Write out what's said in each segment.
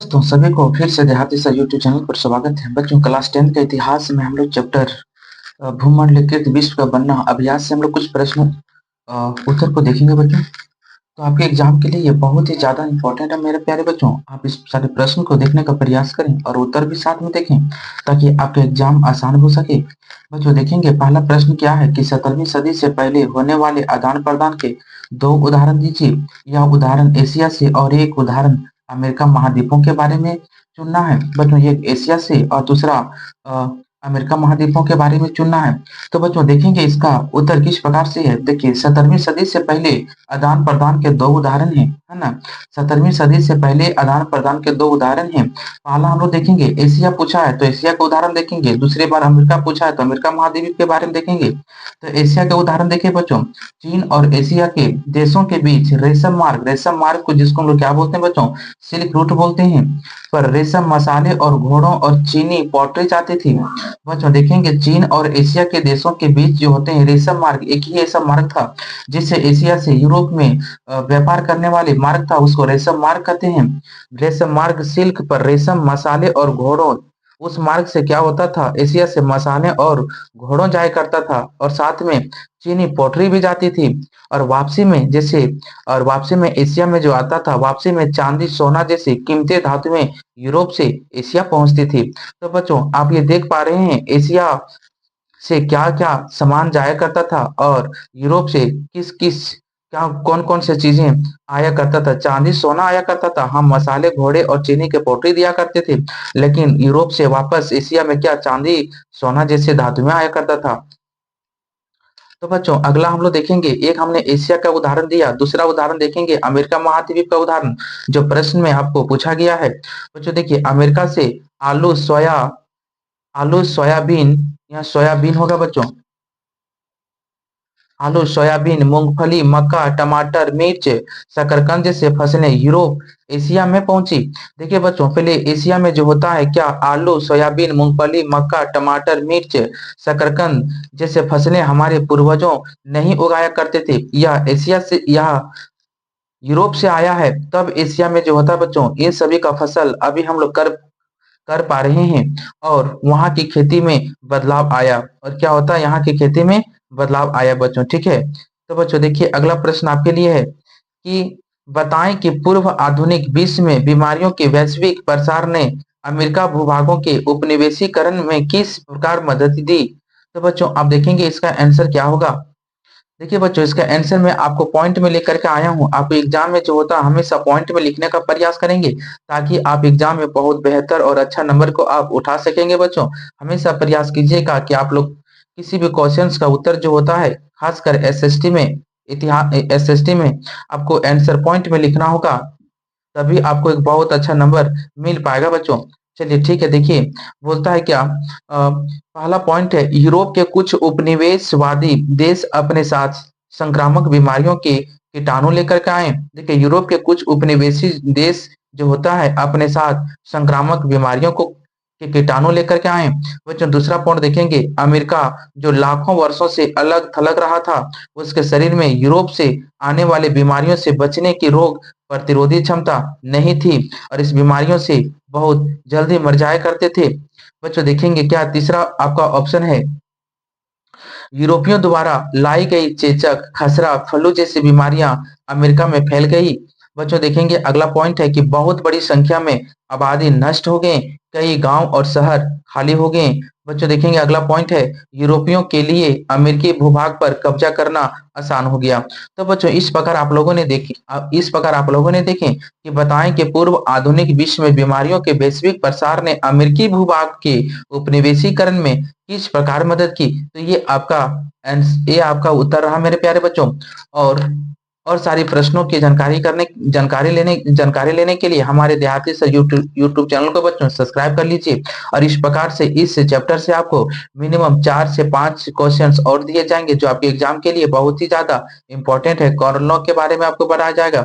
दोस्तों सभी को फिर से देहाती सर यूट्यूब चैनल पर स्वागत है। बच्चों क्लास 10 के इतिहास में हम लोग चैप्टर भूमंडलीकृत विश्व का बनना अभ्यास से हम लोग कुछ प्रश्नों उत्तर को देखेंगे बच्चों। तो आपके एग्जाम के लिए ये बहुत ही ज्यादा इंपॉर्टेंट है मेरे प्यारे बच्चों। आप इस सारे प्रश्न को देखने का प्रयास करें और उत्तर भी साथ में देखें ताकि आपका एग्जाम आसान हो सके। बच्चों देखेंगे पहला प्रश्न क्या है कि 17वीं सदी से पहले होने वाले आदान प्रदान के दो उदाहरण दीजिए। यह उदाहरण एशिया से और एक उदाहरण अमेरिका महाद्वीपों के बारे में चुनना है। बच्चों ये एशिया से और दूसरा अ, अमेरिका महाद्वीपों के बारे में चुनना है। तो बच्चों देखेंगे इसका उत्तर किस प्रकार से है। देखिए 17वीं सदी से पहले आदान प्रदान के दो उदाहरण हैं, है ना। 17वीं सदी से पहले आदान प्रदान के दो उदाहरण हैं। पहला हम लोग देखेंगे एशिया पूछा है तो एशिया का उदाहरण देखेंगे, दूसरी बार अमेरिका पूछा है तो अमेरिका महाद्वीप के बारे में देखेंगे। तो एशिया का उदाहरण देखिए बच्चों, चीन और एशिया के देशों के बीच रेशम मार्ग को जिसको हम लोग क्या बोलते हैं बच्चों, सिल्क रूट बोलते हैं, पर रेशम मसाले और घोड़ों और चीनी पॉटरी जाती थी। बच्चों देखेंगे चीन और एशिया के देशों के बीच जो होते हैं रेशम मार्ग, एक ही ऐसा मार्ग था जिससे एशिया से यूरोप में व्यापार करने वाले मार्ग था, उसको रेशम मार्ग कहते हैं। रेशम मार्ग सिल्क पर रेशम मसाले और घोड़ों, उस मार्ग से क्या होता था, एशिया से मसाले और घोड़ों जाया करता था और साथ में चीनी पोटरी भी जाती थी। और वापसी में एशिया में जो आता था, वापसी में चांदी सोना जैसी कीमती धातुएं यूरोप से एशिया पहुंचती थी। तो बच्चों आप ये देख पा रहे हैं एशिया से क्या क्या सामान जाया करता था और यूरोप से किस किस क्या कौन कौन से चीजें आया करता था। चांदी सोना आया करता था, हम मसाले घोड़े और चीनी के पोटरी दिया करते थे, लेकिन यूरोप से वापस एशिया में क्या चांदी सोना जैसे धातुएं आया करता था। तो बच्चों अगला हम लोग देखेंगे, एक हमने एशिया का उदाहरण दिया, दूसरा उदाहरण देखेंगे अमेरिका महाद्वीप का उदाहरण जो प्रश्न में आपको पूछा गया है। बच्चों देखिए अमेरिका से आलू सोया आलू सोयाबीन, यहाँ सोयाबीन होगा बच्चों, आलू सोयाबीन मूंगफली मक्का टमाटर मिर्च शकरकंद जैसे फसलें यूरोप एशिया में पहुंची। देखिए बच्चों पहले एशिया में जो होता है क्या, आलू सोयाबीन मूंगफली मक्का टमाटर मिर्च शकरकंद जैसे फसलें हमारे पूर्वजों नहीं उगाया करते थे, यह यूरोप से आया है। तब एशिया में जो होता है बच्चों इन सभी का फसल अभी हम लोग कर कर पा रहे हैं और वहां की खेती में बदलाव आया। और क्या होता है, यहाँ की खेती में बदलाव आया बच्चों, ठीक है। तो बच्चों देखिए अगला प्रश्न आपके लिए है कि बताएं कि पूर्व आधुनिक विश्व में बीमारियों के वैश्विक प्रसार ने अमेरिका भूभागों के उपनिवेशीकरण में किस प्रकार मदद दी। तो बच्चों आप देखेंगे इसका आंसर क्या होगा। देखिए बच्चों इसका आंसर मैं आपको पॉइंट में लेकर के आया हूँ। आप एग्जाम में जो होता है हमेशा पॉइंट में लिखने का प्रयास करेंगे ताकि आप एग्जाम में बहुत बेहतर और अच्छा नंबर को आप उठा सकेंगे। बच्चों हमेशा प्रयास कीजिएगा कि आप लोग किसी भी क्वेश्चंस का उत्तर जो होता है, खासकर एसएसटी में, इतिहास एसएसटी में आपको आंसर पॉइंट में लिखना होगा, तभी आपको एक बहुत अच्छा नंबर मिल पाएगा बच्चों। चलिए ठीक है, देखिए बोलता है क्या, पहला पॉइंट है यूरोप के कुछ उपनिवेशवादी देश अपने साथ संक्रामक बीमारियों के कीटाणु लेकर के आए। देखिए यूरोप के कुछ उपनिवेशी देश जो होता है अपने साथ संक्रामक बीमारियों को के कीटाणु लेकर के आए। बच्चों दूसरा पॉइंट देखेंगे, अमेरिका जो लाखों वर्षों से अलग थलग रहा था, उसके शरीर में यूरोप से आने वाले बीमारियों से बचने की रोग प्रतिरोधी क्षमता नहीं थी और इस बीमारियों से बहुत जल्दी मर जाया करते थे। बच्चों देखेंगे क्या, तीसरा आपका ऑप्शन है यूरोपियों द्वारा लाई गई चेचक खसरा फ्लू जैसी बीमारियां अमेरिका में फैल गई। बच्चों देखेंगे अगला पॉइंट है कि बहुत बड़ी संख्या में आबादी नष्ट हो गए, कई गांव और शहर खाली हो गए। बच्चों देखेंगे अगला पॉइंट है यूरोपियों के लिए अमेरिकी भूभाग पर कब्जा करना आसान हो गया। तो बच्चों इस प्रकार आप लोगों ने देखें कि बताएं कि पूर्व आधुनिक विश्व में बीमारियों के वैश्विक प्रसार ने अमेरिकी भूभाग के उपनिवेशीकरण में किस प्रकार मदद की। तो ये आपका उत्तर रहा मेरे प्यारे बच्चों। और सारी प्रश्नों की जानकारी लेने के लिए हमारे देहाती से यूट्यूब चैनल को बच्चों सब्सक्राइब कर लीजिए। और इस प्रकार से इस चैप्टर से आपको मिनिमम 4 से 5 क्वेश्चंस और दिए जाएंगे जो आपके एग्जाम के लिए बहुत ही ज्यादा इंपॉर्टेंट है। कॉर्नर लॉ के बारे में आपको पढ़ाया जाएगा,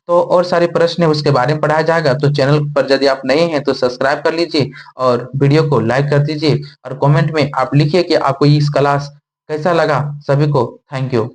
तो और सारे प्रश्न है उसके बारे में पढ़ाया जाएगा। तो चैनल पर यदि आप नए हैं तो सब्सक्राइब कर लीजिए और वीडियो को लाइक कर दीजिए और कमेंट में आप लिखिए कि आपको इस क्लास कैसा लगा। सभी को थैंक यू।